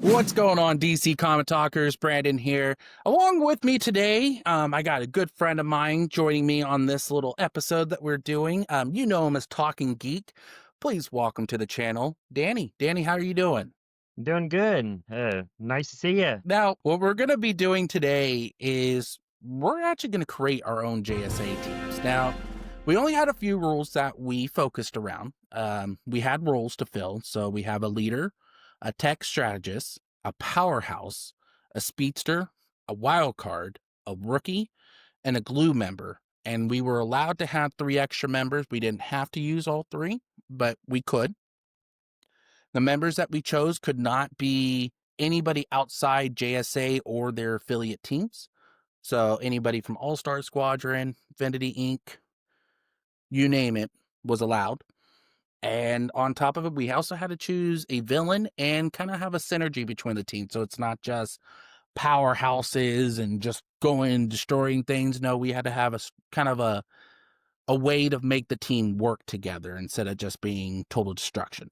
What's going on, DC Comic Talkers? Brandon here. Along with me today, I got a good friend of mine joining me on this little episode that we're doing. You know him as Talking Geek. Please welcome to the channel, Danny. Danny, how are you doing? Doing good. Nice to see you. Now, what we're going to be doing today is we're actually going to create our own JSA teams. Now, we only had a few rules that we focused around. We had roles to fill. So we have a leader, a tech strategist, a powerhouse, a speedster, a wildcard, a rookie, and a glue member. And we were allowed to have 3 extra members. We didn't have to use all 3, but we could. The members that we chose could not be anybody outside JSA or their affiliate teams. So anybody from All Star Squadron, Infinity Inc., you name it, was allowed. And on top of it, we also had to choose a villain and kind of have a synergy between the teams. So it's not just powerhouses and just going and destroying things. No, we had to have a kind of a way to make the team work together instead of just being total destruction.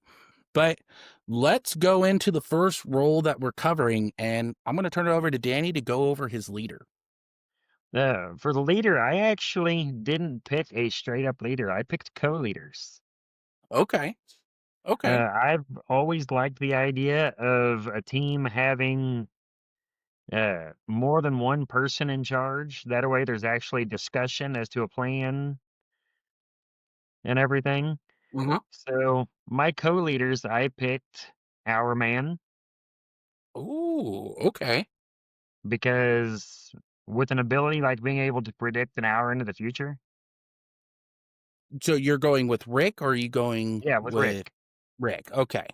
But let's go into the first role that we're covering, and I'm going to turn it over to Danny to go over his leader. For the leader, I actually didn't pick a straight up leader. I picked co-leaders. Okay. Okay. I've always liked the idea of a team having more than one person in charge. That way, there's actually discussion as to a plan and everything. Mhm. So my co-leaders, I picked Our Man Ooh, okay. because with an ability like being able to predict an hour into the future. So you're going with Rick, or are you going Yeah, with with Rick. Rick? Okay. Okay.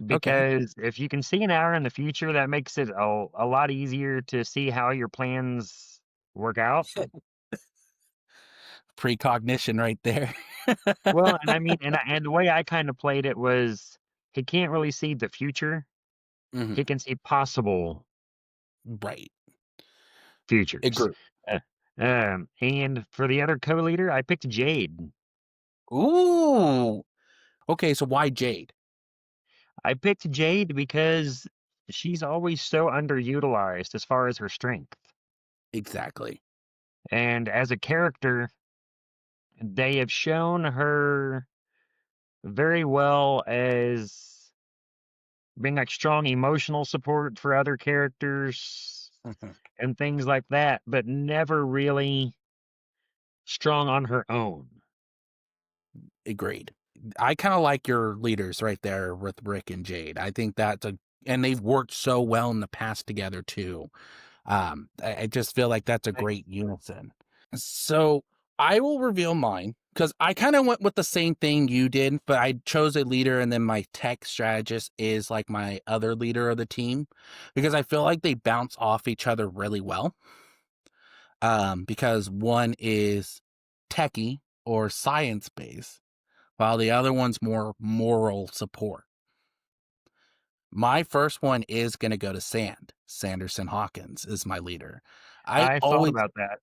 Because if you can see an hour in the future, that makes it a lot easier to see how your plans work out. Precognition right there. Well, and I mean, and the way I kind of played it was he can't really see the future. Mhm. He can see possible Right. futures. Agree. Uh, and for the other co-leader, I picked Jade. Ooh. Okay, so why Jade? I picked Jade because she's always so underutilized as far as her strength. Exactly. And as a character, they have shown her very well as being like strong emotional support for other characters and things like that, but never really strong on her own. Agreed. I kind of like your leaders right there with Rick and Jade. I think that's and they've worked so well in the past together too. I just feel like that's a Right. great unison. So I will reveal mine because I kind of went with the same thing you did, but I chose a leader, and then my tech strategist is like my other leader of the team because I feel like they bounce off each other really well. Because one is techie or science based, while the other one's more moral support. My first one is going to go to Sanderson Hawkins is my leader. I I thought always, about that.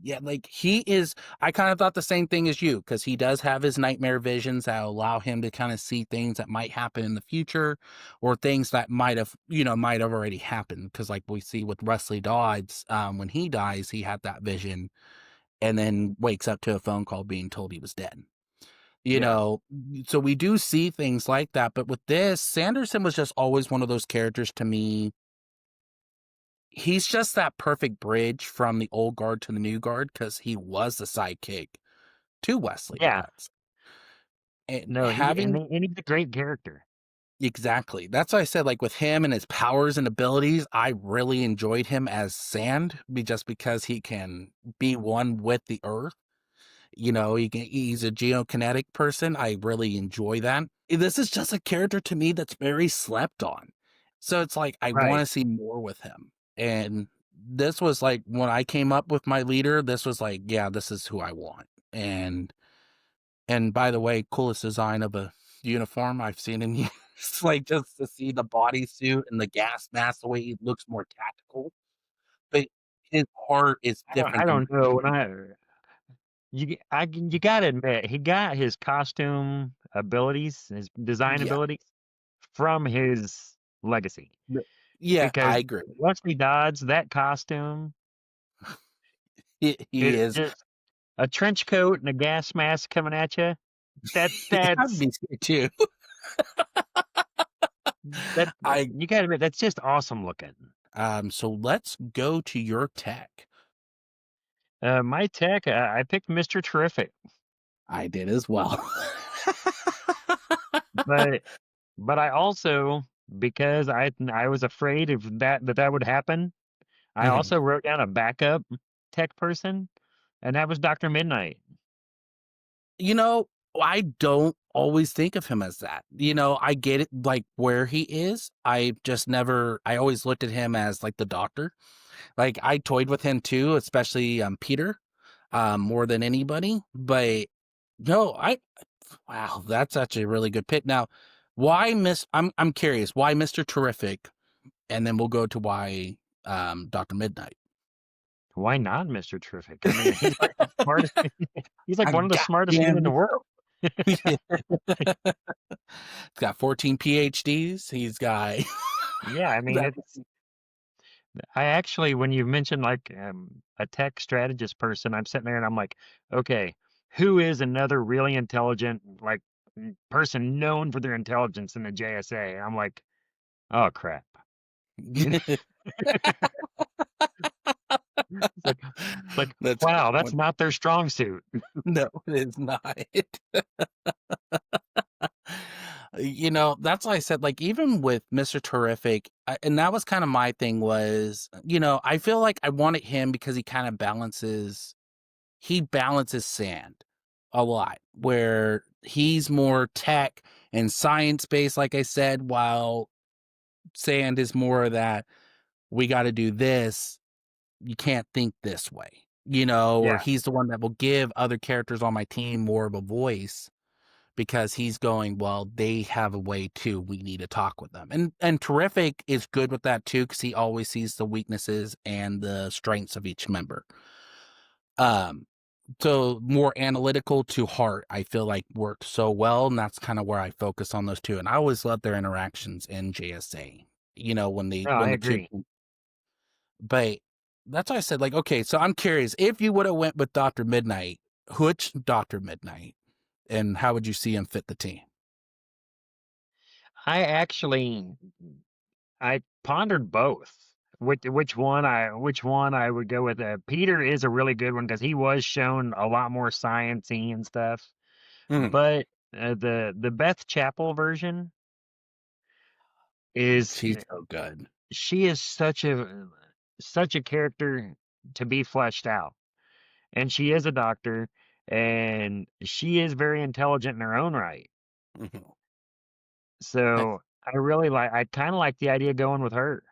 yeah, like he is, I kind of thought the same thing as you, because he does have his nightmare visions that allow him to kind of see things that might happen in the future or things that might have already happened. Because like we see with Wesley Dodds, when he dies, he had that vision and then wakes up to a phone call being told he was dead. You Yeah. know, so we do see things like that, but with this, Sanderson was just always one of those characters to me. He's just that perfect bridge from the old guard to the new guard because he was the sidekick to Wesley Yeah. Dodds. And No, having and he's a great character. exactly, that's why I said, like with him and his powers and abilities, I really enjoyed him as Sand, just because he can be one with the earth. You know, he's a geokinetic person. I really enjoy that. This is just a character to me that's very slept on. So it's like I want Right. to see more with him. And this was like when I came up with my leader, this was like, yeah, this is who I want. And by the way, coolest design of a uniform I've seen in years. Like just to see the bodysuit and the gas mask, the way he looks more tactical. But his heart is I different than don't know when you gotta admit he got his costume abilities, his design yeah. abilities from his legacy. Yeah, Because I agree. Wesley Dodds, that costume He is is. just a trench coat and a gas mask coming at you. That I'd that's be scared too. that I you gotta admit that's just awesome looking. so let's go to your tech. My tech, I picked Mr. Terrific, I did as well. but I also, because I was afraid of that would happen, I Mhm. also wrote down a backup tech person, and that was Dr. Midnight. You know, I don't always think of him as that. I get it, like where he is. I just never. I always looked at him as like the doctor. Like I toyed with him too, especially Peter, more than anybody. But no, wow, that's actually a really good pick. Now, why Miss? I'm curious. Why Mr. Terrific? And then we'll go to why Dr. Midnight. Why not Mr. Terrific? I mean, he's like the smartest. He's like I one of the got smartest men in the him. world. He's got 14 PhDs. He's got Yeah, I mean, that. it's I actually, when you mentioned like a tech strategist person, I'm sitting there and I'm like, okay, who is another really intelligent like person known for their intelligence in the JSA? And I'm like, oh crap. You know, it's like, That's a good wow, that's one. not their strong suit. No, it is not. That's why I said, like, even with Mr. Terrific, and that was kind of my thing was, I feel like I wanted him because he balances sand a lot, where he's more tech and science based, like I said, while sand is more of that, we got to do this. You can't think this way, or Yeah. he's the one that will give other characters on my team more of a voice because he's going, well, they have a way too. We need to talk with them. And Terrific is good with that too, because he always sees the weaknesses and the strengths of each member. Um, so more analytical to heart, I feel like worked so well, and that's kind of where I focus on those two. And I always love their interactions in JSA. No, When I the two, agree. but that's why I said, like, okay, so I'm curious if you would have went with Dr. Midnight, which Dr. Midnight, and how would you see him fit the team? I actually I pondered both. Which one I would go with. Peter is a really good one because he was shown a lot more sciencey and stuff. Mhm. But the Beth Chapel version is She's so good. she is such a character to be fleshed out, and she is a doctor, and she is very intelligent in her own right. Mhm. So I kind of like the idea of going with her.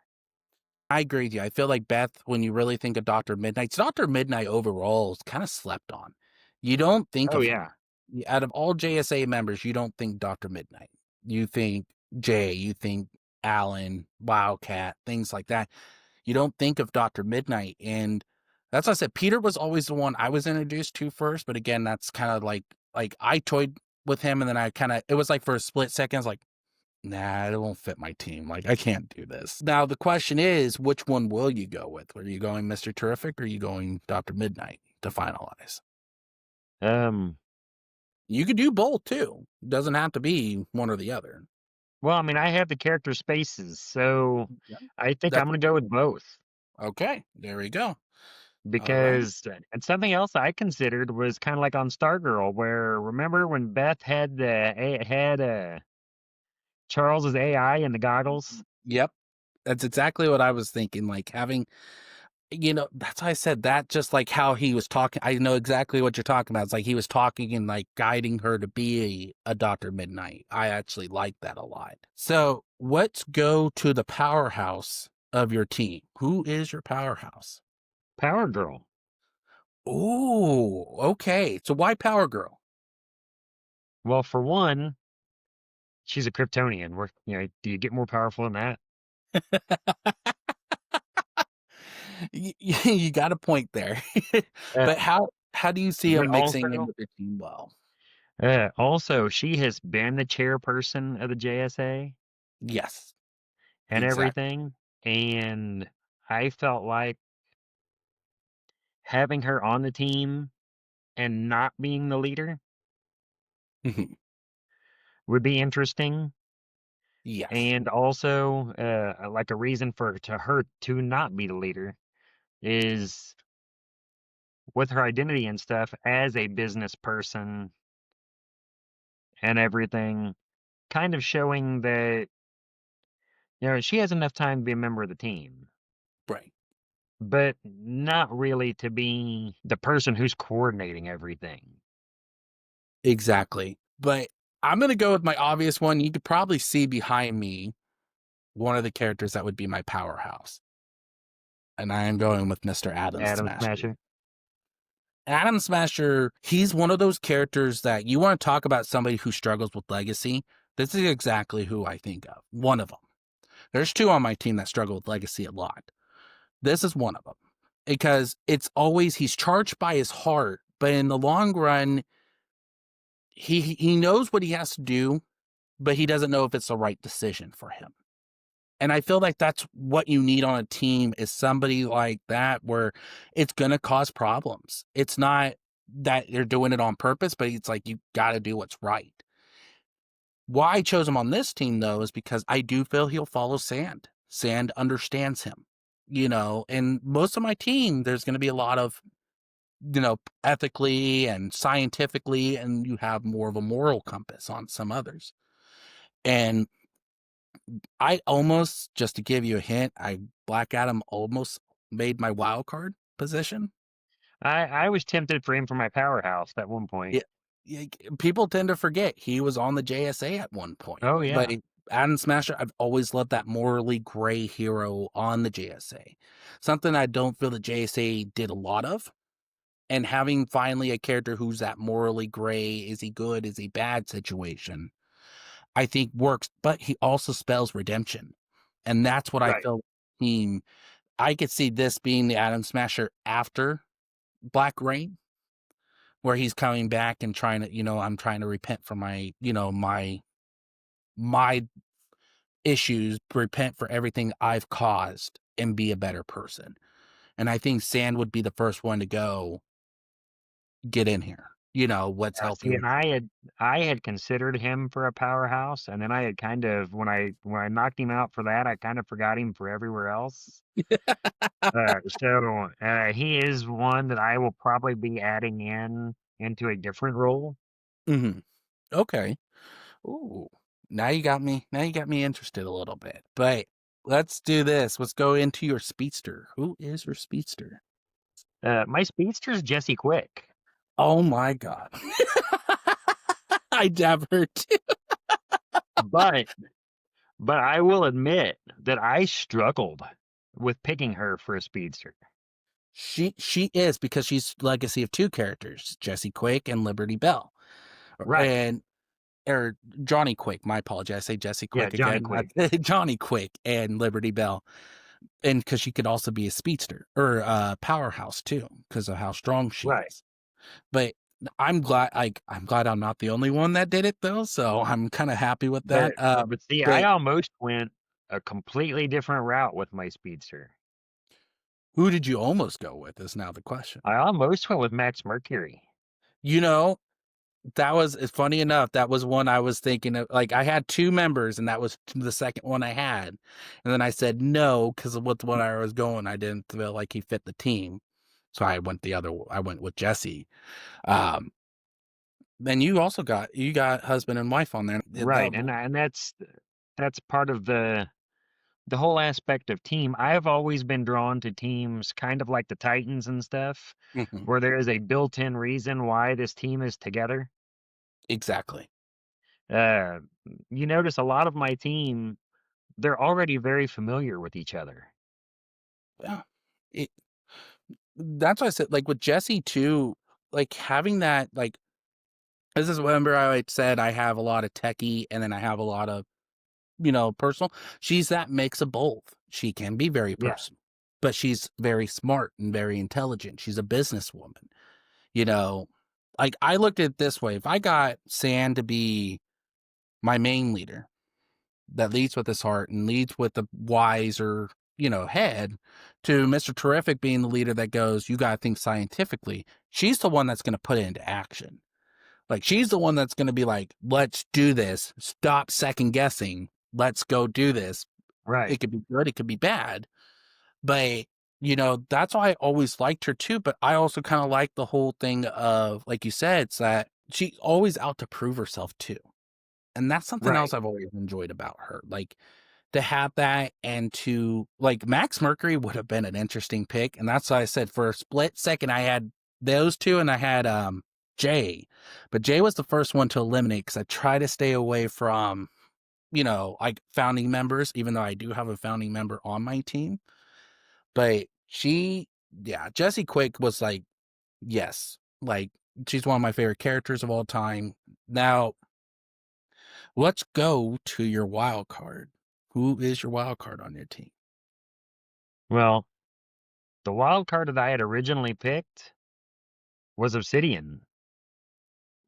I agree with you. I feel like Beth, when you really think of Dr. Midnight overall is kind of slept on. You don't think Oh of yeah. him. Out of all JSA members, you don't think Dr. Midnight. You think Jay, you think Alan, Wildcat, things like that. You don't think of Dr. Midnight. And that's why I said Peter was always the one I was introduced to first. But again, that's kind of like I toyed with him and then it was like for a split second, I was like, nah, it won't fit my team. Like, I can't do this. Now, the question is, which one will you go with? Are you going Mr. Terrific or are you going Dr. Midnight to finalize? Um. You could do both too. It doesn't have to be one or the other. Well, I mean, I have the character spaces, so Yeah, I think I'm that's gonna go with both. okay. There we go. All right. Because and something else I considered was kind of like on Stargirl, where remember when Beth had Charles's AI in the goggles? Yep. That's exactly what I was thinking. Like having, that's why I said that just like how he was talking. I know exactly what you're talking about. It's like he was talking and like guiding her to be a Dr. Midnight. I actually like that a lot. So let's go to the powerhouse of your team. Who is your powerhouse? Power Girl. Oh, okay. So why Power Girl? Well, for one, she's a Kryptonian. Do you get more powerful than that? You got a point there. Uh, But how do you see but him mixing in also, with the team well? also, she has been the chairperson of the JSA. Yes. and Exactly. everything. And I felt like having her on the team and not being the leader Mhm. would be interesting. Yes. And also, like a reason for to her to not be the leader is with her identity and stuff as a business person and everything, kind of showing that, she has enough time to be a member of the team, Right. but not really to be the person who's coordinating everything. Exactly. But I'm gonna go with my obvious one. You could probably see behind me one of the characters that would be my powerhouse. And I am going with Mr. Adam Adam Smasher. Smasher. Adam Smasher, he's one of those characters that you want to talk about somebody who struggles with legacy. This is exactly who I think of. One of them. There's two on my team that struggle with legacy a lot. This is one of them because it's always he's charged by his heart, but in the long run, he knows what he has to do, but he doesn't know if it's the right decision for him. And I feel like that's what you need on a team is somebody like that where it's going to cause problems. It's not that you're doing it on purpose, but it's like you got to do what's right. Why I chose him on this team though is because I do feel he'll follow Sand. Sand understands him, and most of my team, there's going to be a lot of, ethically and scientifically, and you have more of a moral compass on some others. And I almost, just to give you a hint, Black Adam almost made my wild card position. I was tempted for him for my powerhouse at one point. Yeah, yeah, people tend to forget he was on the JSA at one point. Oh But yeah, Adam Smasher, I've always loved that morally gray hero on the JSA. Something I don't feel the JSA did a lot of. And having finally a character who's that morally gray, is he good, is he bad situation, I think works. But he also spells redemption. And that's what I right. feel team I could see this being the Atom Smasher after Black Rain, where he's coming back and trying to, I'm trying to repent for my, my issues, repent for everything I've caused and be a better person. And I think Sand would be the first one to go get in here. Let's help See, you. and I had considered him for a powerhouse, and then I had kind of when I knocked him out for that, I kind of forgot him for everywhere else. He is one that I will probably be adding into a different role. Hmm. Okay. Ooh. Now you got me interested a little bit. But let's do this. Let's go into your speedster. Who is your speedster? My speedster is Jesse Quick, Oh my god. I never did. but I will admit that I struggled with picking her for a speedster. She is because she's legacy of two characters, Jesse Quake and Liberty Bell. Right? And or Johnny Quake, my apology. I say Jesse Yeah, Quick Johnny again. Quick. Johnny Quake and Liberty Bell. And because she could also be a speedster or a powerhouse too, because of how strong she Right. is. But I'm glad I'm not the only one that did it though. So I'm kind of happy with But that. but see, I But almost went a completely different route with my speedster. who did you almost go with is now the question. I almost went with Max Mercury. You know, that was funny enough. That was one I was thinking of. Like I had two members, and that was the second one I had. And then I said no because with the one I was going, I didn't feel like he fit the team. So I went I went with Jesse. Um, then you got husband and wife on there. Right, and that's part of the whole aspect of team. I've always been drawn to teams kind of like the Titans and stuff, Mhm, where there is a built-in reason why this team is together. exactly. Uh, you notice a lot of my team, they're already very familiar with each other. Yeah. It, that's why I said like with Jesse too. Like having that this is remember I said I have a lot of techie and then I have a lot of personal. She's that mix of both. She can be very Yeah, personal, but she's very smart and very intelligent. She's a businesswoman. You know, like I looked at it this way: if I got Sand to be my main leader, that leads with his heart and leads with the wiser, head, to Mr. Terrific being the leader that goes, you got to think scientifically. She's the one that's going to put it into action. Like, she's the one that's going to be like, let's do this. Stop second guessing. Let's go do this. Right. It could be good, it could be bad. But, that's why I always liked her too. But I also kind of like the whole thing of, like you said, it's that she's always out to prove herself too. And that's something else Right. I've always enjoyed about her. Like, to have that, and to, like, Max Mercury would have been an interesting pick. And that's why I said for a split second, I had those two and I had Jay. But Jay was the first one to eliminate because I try to stay away from, like, founding members, even though I do have a founding member on my team. But yeah, Jessie Quick was like, yes, like, she's one of my favorite characters of all time. Now, let's go to your wild card. Who is your wild card on your team? Well, the wild card that I had originally picked was Obsidian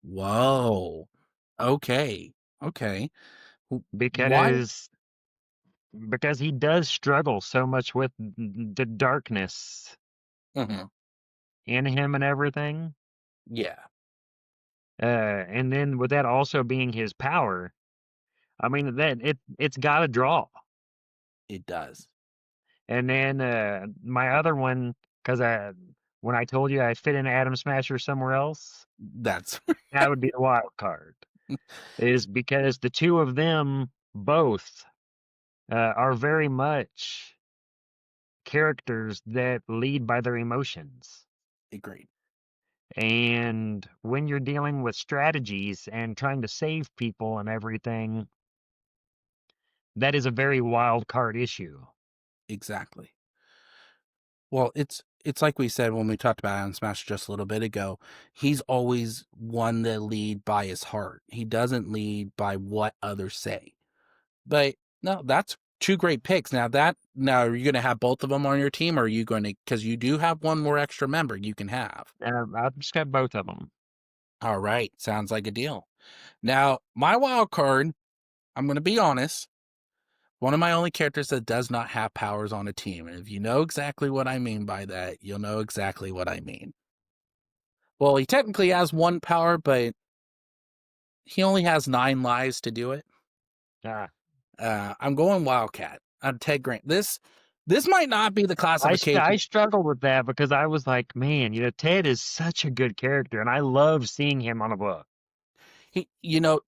Whoa. Okay. Okay. Why? because he does struggle so much with the darkness Mhm. in him and everything. Yeah, And then with that also being his power, I mean it's got to draw. it does. And then my other one, because when I told you I fit in Atom Smasher somewhere else, That's that would be the wild card. Is because the two of them both are very much characters that lead by their emotions. agreed. And when you're dealing with strategies and trying to save people and everything, that is a very wild card issue. Exactly. Well, it's like we said when we talked about Adam Smash just a little bit ago. He's always one that lead by his heart. He doesn't lead by what others say. But no, that's two great picks. Now are you going to have both of them on your team, or are you going to, because you do have one more extra member you can have? I've just got both of them. All right, sounds like a deal. Now, my wild card, I'm going to be honest, one of my only characters that does not have powers on a team. And if you know exactly what I mean by that, you'll know exactly what I mean. Well, he technically has one power, but he only has 9 lives to do it. Uh, I'm going Wildcat. I'm Ted Grant. This might not be the I classification. struggled with that because I was like, man, Ted is such a good character, and I love seeing him on a book.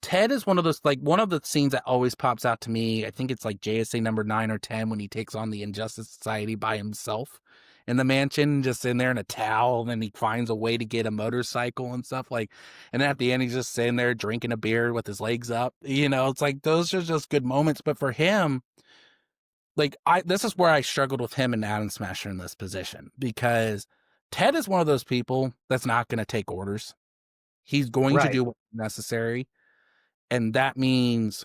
Ted is one of those, like, one of the scenes that always pops out to me. I think it's like JSA number 9 or 10 when he takes on the Injustice Society by himself in the mansion, just in there in a towel, and then he finds a way to get a motorcycle and stuff, like, and then at the end he's just sitting there drinking a beer with his legs up. It's like those are just good moments. But for him, like, this is where I struggled with him and Adam Smasher in this position, because Ted is one of those people that's not going to take orders. He's going to Right. do what's necessary. And that means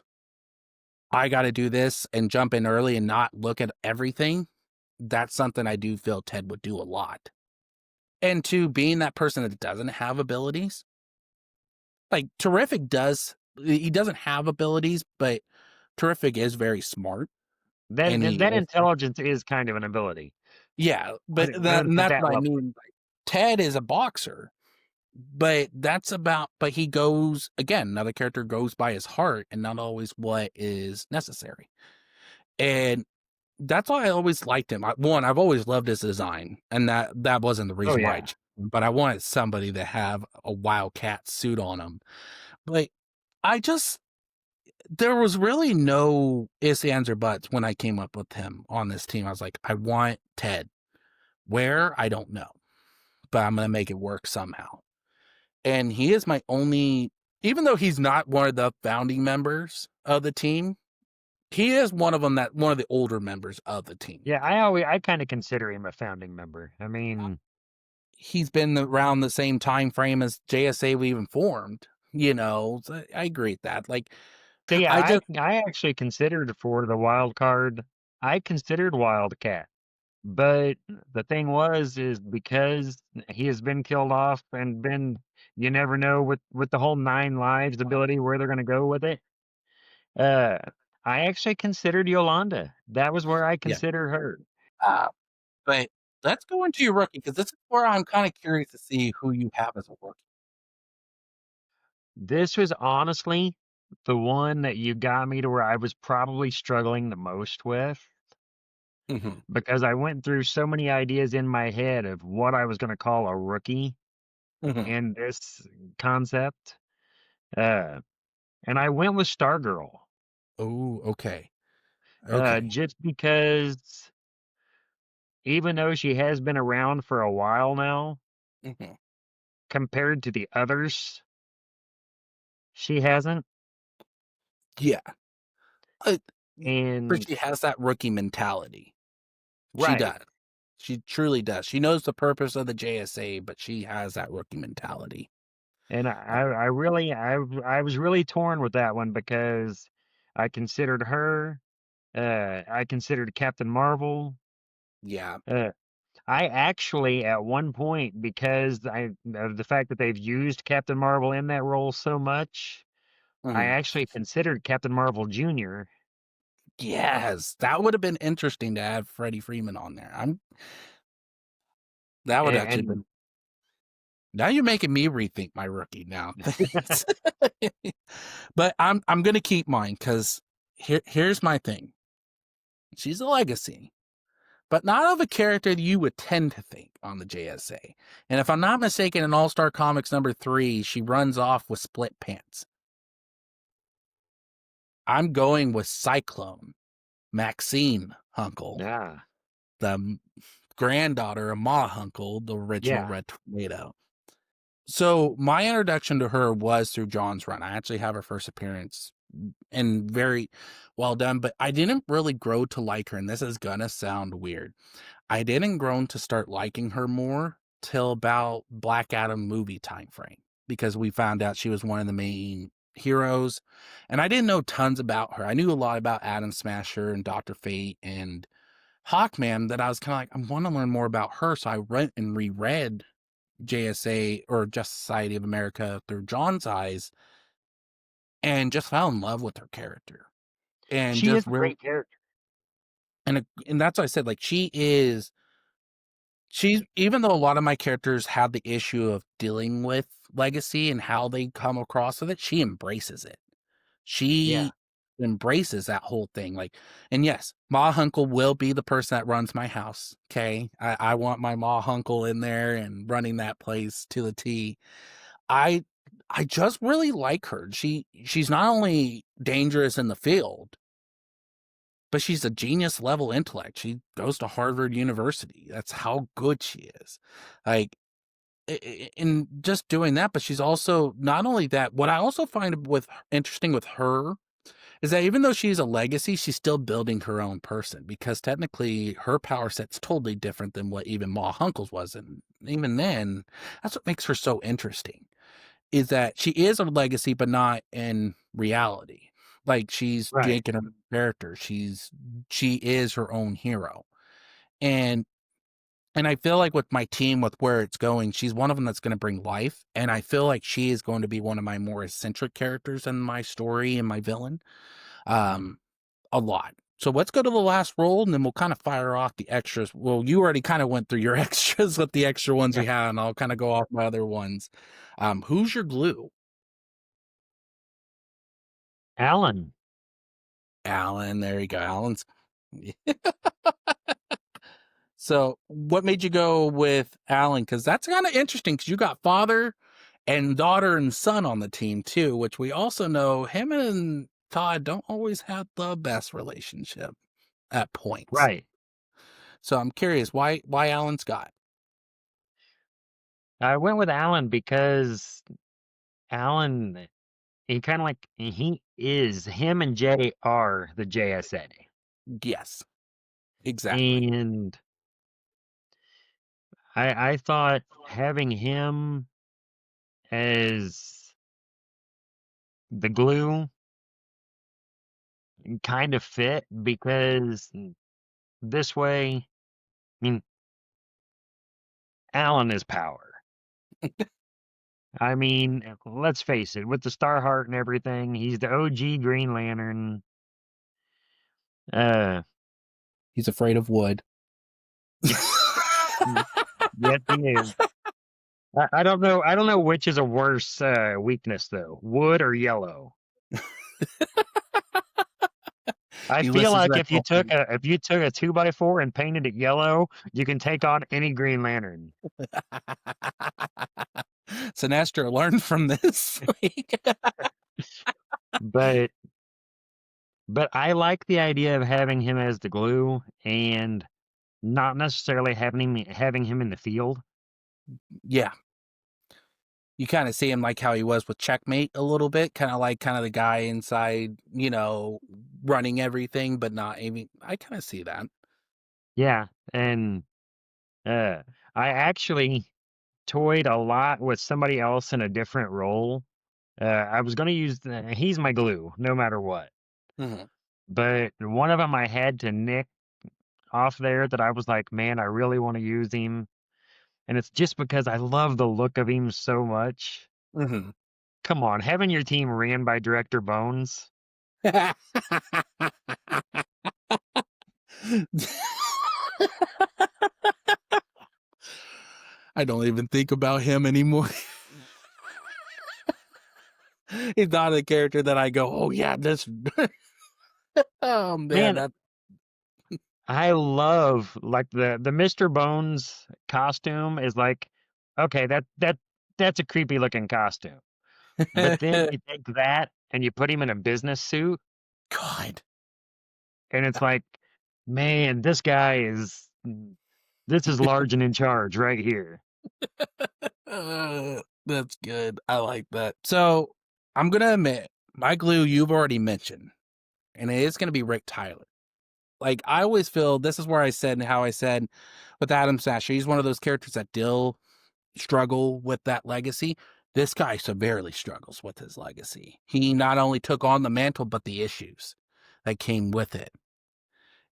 I got to do this and jump in early and not look at everything. That's something I do feel Ted would do a lot. And to being that person that doesn't have abilities, like Terrific does, he doesn't have abilities, but Terrific is very smart. That And and he that also, intelligence is kind of an ability, yeah, but but only and at that's that what I level. mean. Ted is a boxer, but he goes, again, another character goes by his heart and not always what is necessary. And that's why I always liked him. I've always loved his design, and that wasn't the Oh reason why I yeah. chose him, but I wanted somebody to have a Wildcat suit on him. But I just, there was really no ifs, ands, or buts when I came up with him on this team. I was like, I want Ted. Where? I don't know, but I'm going to make it work somehow. And he is my only, even though he's not one of the founding members of the team, he is one of the older members of the team. Yeah, I kind of consider him a founding member. I mean, He's been around the same time frame as JSA we even formed. So I agree with that. Like, so yeah, I just, I actually considered for the wild card. I considered Wildcat, but the thing is because he has been killed off and been, you never know with the whole 9 lives ability where they're going to go with it. Uh, I actually considered Yolanda. That was where I Yeah. considered her. Uh, but let's go into your rookie because this is where I'm kind of curious to see who you have as a rookie. This was honestly the one that you got me to where I was probably struggling the most with Hmm. because I went through so many ideas in my head of what I was going to call a rookie Hmm. in this concept. Uh, and I went with Stargirl, Oh, okay. Okay. just because even though she has been around for a while now, Hmm. compared to the others, she hasn't. Yeah. Uh, for And she has that rookie mentality. She right. does. She truly does. She knows the purpose of the JSA, but she has that rookie mentality. And I really, I was really torn with that one because I considered her, I considered Captain Marvel. Yeah. Uh, I actually, at one point, because of the fact that they've used Captain Marvel in that role so much, I Mhm. actually considered Captain Marvel Jr. Yes, that would have been interesting to have Freddie Freeman on there. That would actually And been. Now you're making me rethink my rookie now. Thanks. But I'm gonna keep mine because here's my thing. She's a legacy, but not of a character that you would tend to think on the JSA. And if I'm not mistaken, in All Star Comics #3, she runs off with split pants. I'm going with Cyclone, Maxine Hunkle, yeah, the granddaughter of Ma Hunkle, the original yeah, Red Tornado. So my introduction to her was through John's run. I actually have her first appearance and very well done, but I didn't really grow to like her. And this is gonna sound weird. I didn't grow to start liking her more till about Black Adam movie time frame because we found out she was one of the main heroes. And I didn't know tons about her. I knew a lot about Atom Smasher and Dr. Fate and Hawkman that I was kind of like, I want to learn more about her. So I went and reread JSA or Just Society of America through John's eyes and just fell in love with her character and she just is a real great character. and that's what I said. Like she's even though a lot of my characters have the issue of dealing with legacy and how they come across with it, she embraces it. Yeah, She embraces that whole thing. Like, and yes, Ma Hunkle will be the person that runs my house. Okay. I want my Ma Hunkle in there and running that place to the T. I I just really like her. She's not only dangerous in the field, but she's a genius level intellect. She goes to Harvard University. That's how good she is. Like in just doing that, but she's also not only that. What I also find with interesting with her is that even though she's a legacy, she's still building her own person because technically her power set's totally different than what even Ma Hunkle's was, and even then, that's what makes her so interesting. Is that she is a legacy, but not in reality. Like she's right. making her character. She is her own hero, and I feel like with my team, with where it's going, she's one of them that's going to bring life, and I feel like she is going to be one of my more eccentric characters in my story and my villain. Um, a lot. So let's go to the last roll, and then we'll kind of fire off the extras. Well, you already kind of went through your extras with the extra ones Yeah. we had, and I'll kind of go off my other ones. Who's your glue? Alan. Alan, there you go. Alan's. So, what made you go with Alan? Because that's kind of interesting. Because you got father and daughter and son on the team too, which we also know him and Todd don't always have the best relationship at points. Right. So I'm curious why Alan Scott. I went with Alan because Alan, he kind of like he is him and Jay are the JSA, Yes, exactly. and I thought having him as the glue kind of fit because this way, I mean, Alan is power. I mean, let's face it, with the Starheart and everything, he's the OG Green Lantern. Uh, He's afraid of wood. mm, yes, he is. I don't know. I don't know which is a worse weakness though, wood or yellow. I He feel listens to like that cold. if you took a 2x4 and painted it yellow, you can take on any Green Lantern. Sinestro learned from this week. But I like the idea of having him as the glue and not necessarily having him in the field. Yeah. You kind of see him like how he was with Checkmate a little bit, kind of the guy inside, running everything, but not aiming. I kind of see that. Yeah, and uh, I actually toyed a lot with somebody else in a different role. I was going to use he's my glue no matter what. Mhm. But one of them I had to nick off there that I was like, man, I really want to use him. And it's just because I love the look of him so much. Mhm. Come on, having your team ran by Director Bones. I don't even think about him anymore. He's not a character that I go, oh yeah, this. Oh man, Man, that. I love like the Mr. Bones costume is like, okay, that's a creepy looking costume. But then you take that and you put him in a business suit, God, and it's like, man, this is large and in charge right here. that's good. I like that. So I'm gonna admit, my glue you've already mentioned, and it is gonna be Rick Tyler. Like I always feel this is where I said and how I said with Adam Smasher, he's one of those characters that still struggle with that legacy. This guy severely struggles with his legacy. He not only took on the mantle, but the issues that came with it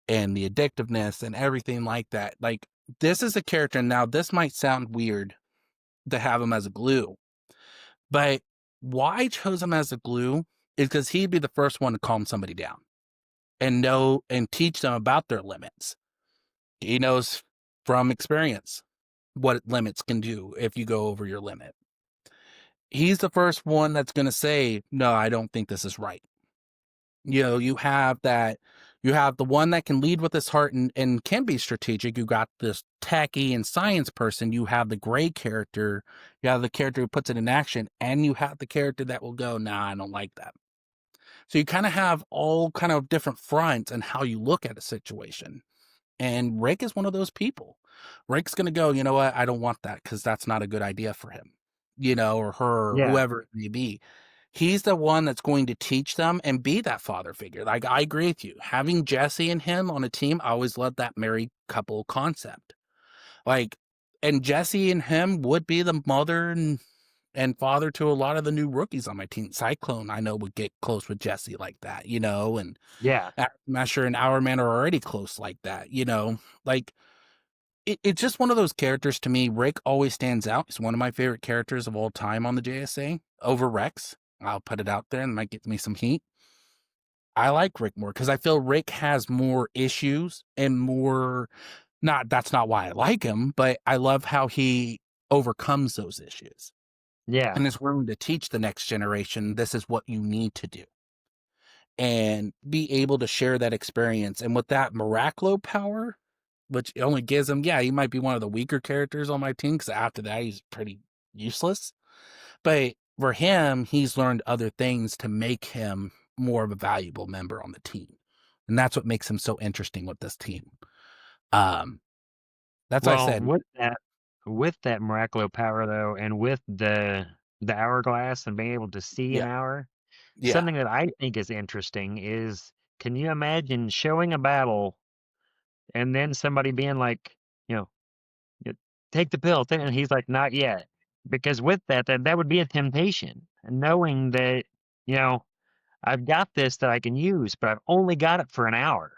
and the addictiveness and everything like that. Like this is a character. Now, this might sound weird to have him as a glue, but why I chose him as a glue is because he'd be the first one to calm somebody down and know and teach them about their limits. He knows from experience what limits can do if you go over your limit. He's the first one that's going to say, no, I don't think this is right. You have that, you have the one that can lead with his heart and can be strategic. You got this techie and science person. You have the gray character. You have the character who puts it in action, and you have the character that will go, nah, I don't like that. So you kind of have all kind of different fronts and how you look at a situation. And Rick is one of those people. Rick's going to go, you know what? I don't want that because that's not a good idea for him, or her, or Yeah, whoever it may be. He's the one that's going to teach them and be that father figure. Like, I agree with you. Having Jesse and him on a team, I always loved that married couple concept. Like, and Jesse and him would be the mother and father to a lot of the new rookies on my team. Cyclone, I know, would get close with Jesse like that, and yeah, Masher and Hourman are already close like that, Like it's just one of those characters to me. Rick always stands out. He's one of my favorite characters of all time on the JSA over Rex. I'll put it out there and might get me some heat. I like Rick more because I feel Rick has more issues and more not that's not why I like him, but I love how he overcomes those issues yeah. and is willing to teach the next generation this is what you need to do and be able to share that experience. And with that Miraclo power, which only gives him, yeah, he might be one of the weaker characters on my team because after that, he's pretty useless. But for him, he's learned other things to make him more of a valuable member on the team. And that's what makes him so interesting with this team. Um, that's what I Well, said. with that Miraclo power though, and with the hourglass and being able to see an Yeah. hour, Yeah. something that I think is interesting is can you imagine showing a battle and then somebody being like, you know, "Y- take the pill, and he's like, not yet. Because with that would be a temptation. And knowing that, you know, I've got this that I can use, but I've only got it for an hour.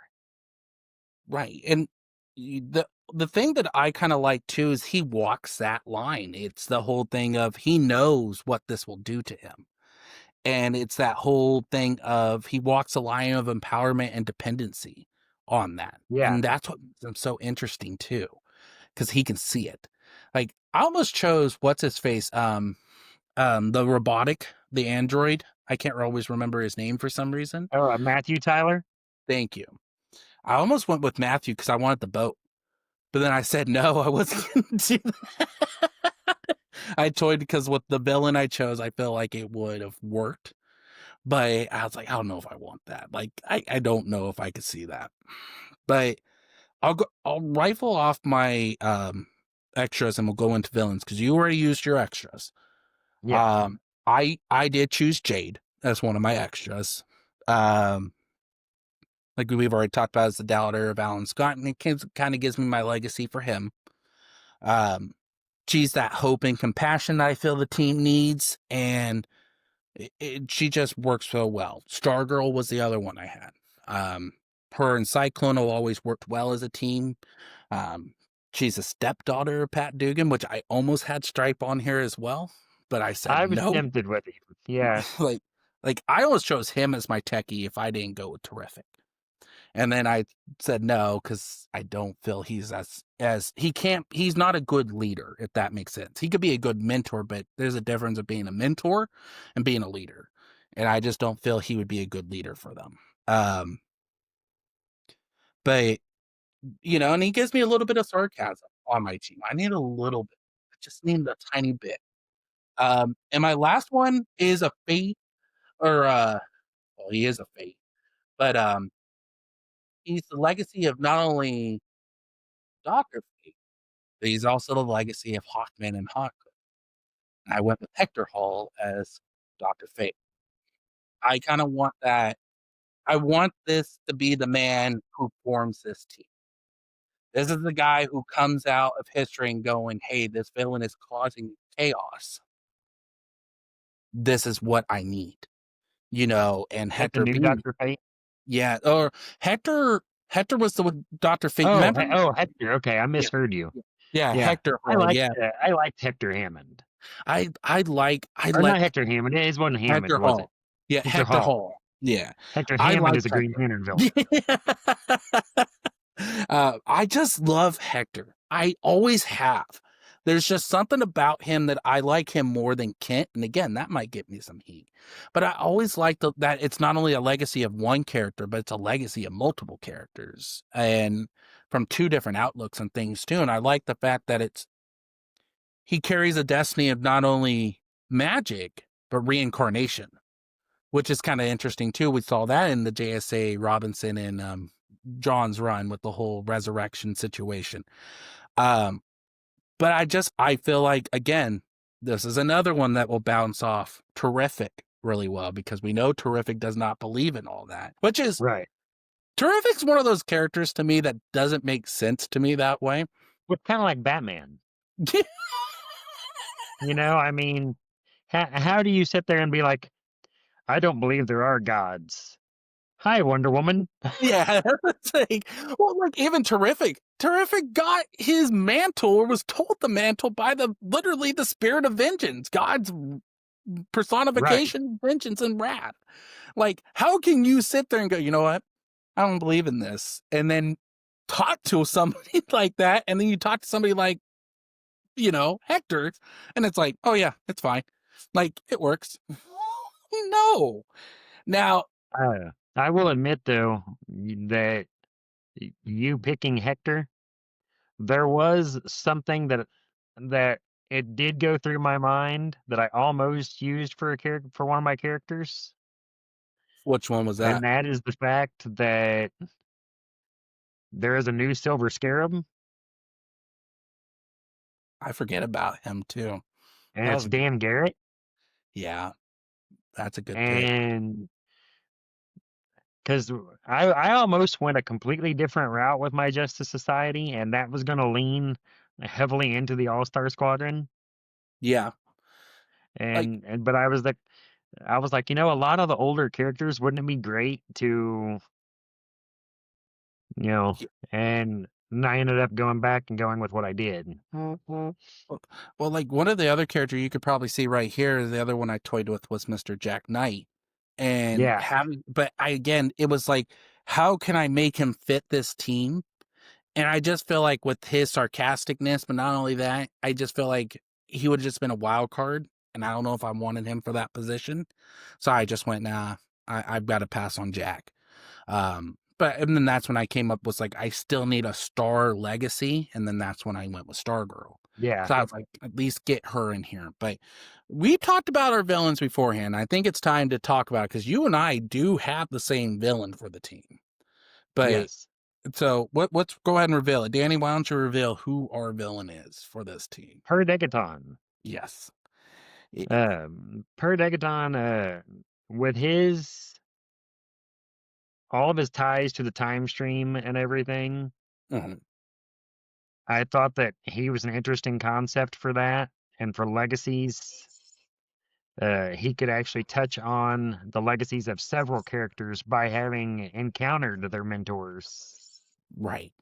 Right. And the thing that I kind of like too is he walks that line. It's the whole thing of he knows what this will do to him. And it's that whole thing of he walks a line of empowerment and dependency on that. Yeah. And that's what makes him so interesting too, because he can see it. Like I almost chose what's his face, the robotic, the android. I can't always remember his name for some reason. Oh, Matthew Tyler. Thank you. I almost went with Matthew because I wanted the boat, but then I said no, I wasn't going to do that. I toyed because with the villain I chose, I feel like it would have worked. But I was like, I don't know if I want that. Like, I don't know if I could see that. But I'll rifle off my extras and we'll go into villains because you already used your extras. Yeah. Um I did choose Jade as one of my extras. Um like we've already talked about as the doubter of Alan Scott, and it kind of gives me my legacy for him. Um she's that hope and compassion that I feel the team needs, and she just works so well. Stargirl was the other one I had. Her and Cyclone have always worked well as a team. Um, she's a stepdaughter of Pat Dugan, which I almost had Stripe on here as well, but I said I was no. tempted with him. Yeah. like, like I almost chose him as my techie if I didn't go with Terrific. And then I said no because I don't feel he's as he can't. He's not a good leader, if that makes sense. He could be a good mentor, but there's a difference of being a mentor and being a leader. And I just don't feel he would be a good leader for them. But and he gives me a little bit of sarcasm on my team. I need a little bit. I just need a tiny bit. And my last one is a fate, or well, he is a fate, but he's the legacy of not only Doctor Fate, but he's also the legacy of Hawkman and Hawk. I went with Hector Hall as Doctor Fate. I kind of want that. I want this to be the man who forms this team. This is the guy who comes out of history and going, "Hey, this villain is causing chaos. This is what I need." And Like the Hector new being, Dr. Fate. yeah, or Hector was the Doctor Fate. Oh, Remember? Hector. Okay, I Yeah, misheard you. yeah, yeah. Yeah. Hector Hall. Yeah, I liked Hector Hammond. I Or like not Hector Hammond. It wasn't Hammond, Hector was it? Hall. Yeah, Hector Hector Hall. Hall. Yeah, Hector I Hammond like is a Green Hector. Lantern villain. I just love Hector. I always have. There's just something about him that I like him more than Kent. And again, that might get me some heat. But I always like that it's not only a legacy of one character, but it's a legacy of multiple characters and from two different outlooks and things too. And I like the fact that he carries a destiny of not only magic, but reincarnation, which is kind of interesting too. We saw that in the JSA Robinson and John's run with the whole resurrection situation. Um, but I feel like again, this is another one that will bounce off Terrific really well because we know Terrific does not believe in all that, which is Right. Terrific's one of those characters to me that doesn't make sense to me that way. But kind of like Batman. I mean, how do you sit there and be like, I don't believe there are gods. Hi, Wonder Woman. Yeah, it's like, well, like even Terrific got his mantle or was told the mantle by literally the spirit of vengeance, God's Right. personification, vengeance and wrath. Like, how can you sit there and go, you know what? I don't believe in this, and then talk to somebody like that, and then you talk to somebody like, Hector, and it's like, oh yeah, it's fine, like it works. No, now I will admit, though, that you picking Hector, there was something that it did go through my mind that I almost used for a character for one of my characters, which one was that? and that is the fact that there is a new Silver Scarab, I forget about him too. and That it's was a good, Dan Garrett, yeah, that's a good pick. and because I almost went a completely different route with my Justice Society, and that was going to lean heavily into the All Star Squadron, Yeah, like but I was like, a lot of the older characters, wouldn't it be great to, you know, y- and And I ended up going back and going with what I did. Well, like one of the other character you could probably see right here, the other one I toyed with was Mr. Jack Knight. And Yeah, having, but I, again, it was like, how can I make him fit this team? And I just feel like with his sarcasticness, but not only that, I just feel like he would have just been a wild card. And I don't know if I wanted him for that position. So I just went, nah, I've got to pass on Jack. But and then that's when I came up with like I still need a star legacy, and then that's when I went with Stargirl. yeah, So I was like, at least get her in here. But we talked about our villains beforehand. I think it's time to talk about it because you and I do have the same villain for the team. But yes. so let's go ahead and reveal it. Danny, why don't you reveal who our villain is for this team? Per Degaton. Yes. Per Degaton, with his all of his ties to the time stream and everything, Mhm. I thought that he was an interesting concept for that and for legacies. He could actually touch on the legacies of several characters by having encountered their mentors. Right.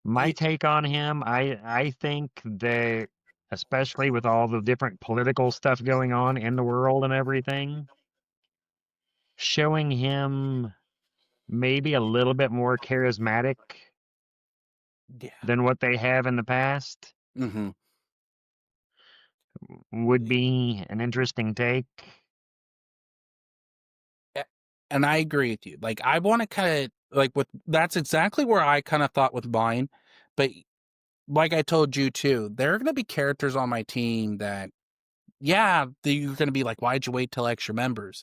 My take on him, I think that, especially with all the different political stuff going on in the world and everything, showing him maybe a little bit more charismatic Yeah. than what they have in the past Hmm. would be an interesting take. And I agree with you. Like I want to kind of like with that's exactly where I kind of thought with mine. But like I told you too, there are going to be characters on my team that, yeah, you're going to be like, why'd you wait till extra members?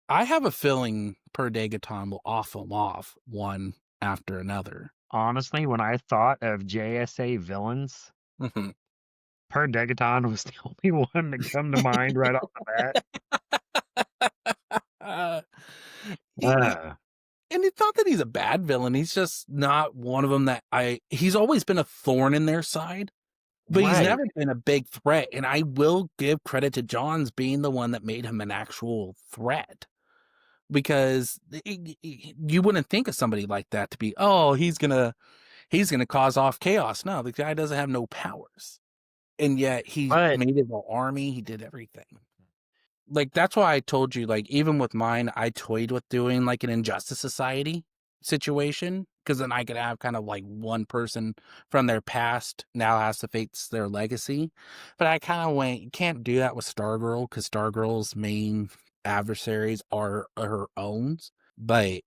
I have a feeling Per Degaton will off them off one after another. Honestly, when I thought of JSA villains, Mhm. Per Degaton was the only one that come to mind right off the bat. Uh, he, Uh, and it's not that he's a bad villain. He's just not one of them that he's always been a thorn in their side. But he's right. never been a big threat, and I will give credit to Johns being the one that made him an actual threat. Because you wouldn't think of somebody like that to be, oh, he's gonna cause off chaos. No, the guy doesn't have no powers, and yet he But made it an army. He did everything. Like that's why I told you, like even with mine, I toyed with doing like an Injustice Society situation because then I could have kind of like one person from their past now has to face their legacy. But I kind of went, you can't do that with Stargirl because Stargirl's main adversaries are her own. But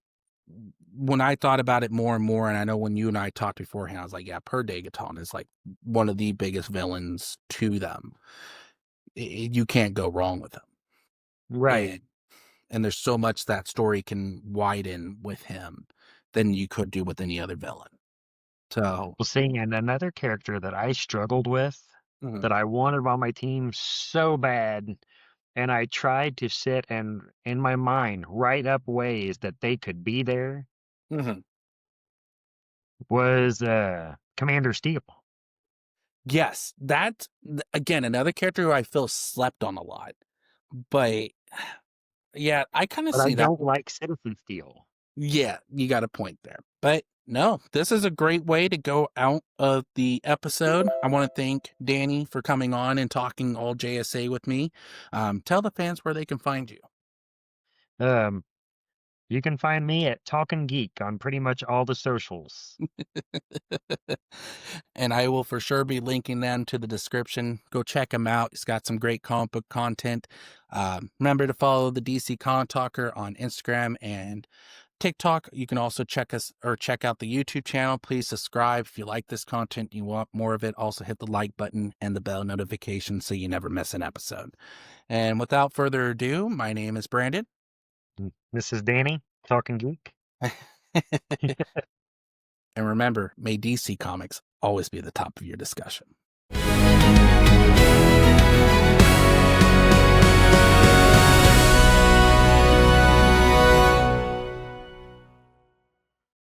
when I thought about it more and more, and I know when you and I talked beforehand, I was like, yeah, Per Degaton is like one of the biggest villains to them. You can't go wrong with him. right. And there's so much that story can widen with him than you could do with any other villain. So, Well, see, and another character that I struggled with, mhm, that I wanted on my team so bad, and I tried to sit and, in my mind, write up ways that they could be there, mhm. was Commander Steel. Yes, that again another character who I feel slept on a lot. But yeah, I kind of But I see that. don't like Citizen Steel. Yeah, you got a point there. But no, this is a great way to go out of the episode. I want to thank Danny for coming on and talking all JSA with me. Tell the fans where they can find you. Um, you can find me at Talkin' Geek on pretty much all the socials. And I will for sure be linking them to the description. Go check him out. He's got some great comic book content. Remember to follow the DC Con Talker on Instagram and TikTok. You can also check us or check out the YouTube channel. Please subscribe if you like this content. You want more of it. Also hit the like button and the bell notification so you never miss an episode. And without further ado, my name is Brandon. This is Danny, Talkin' Geek. And remember, may DC Comics always be the top of your discussion.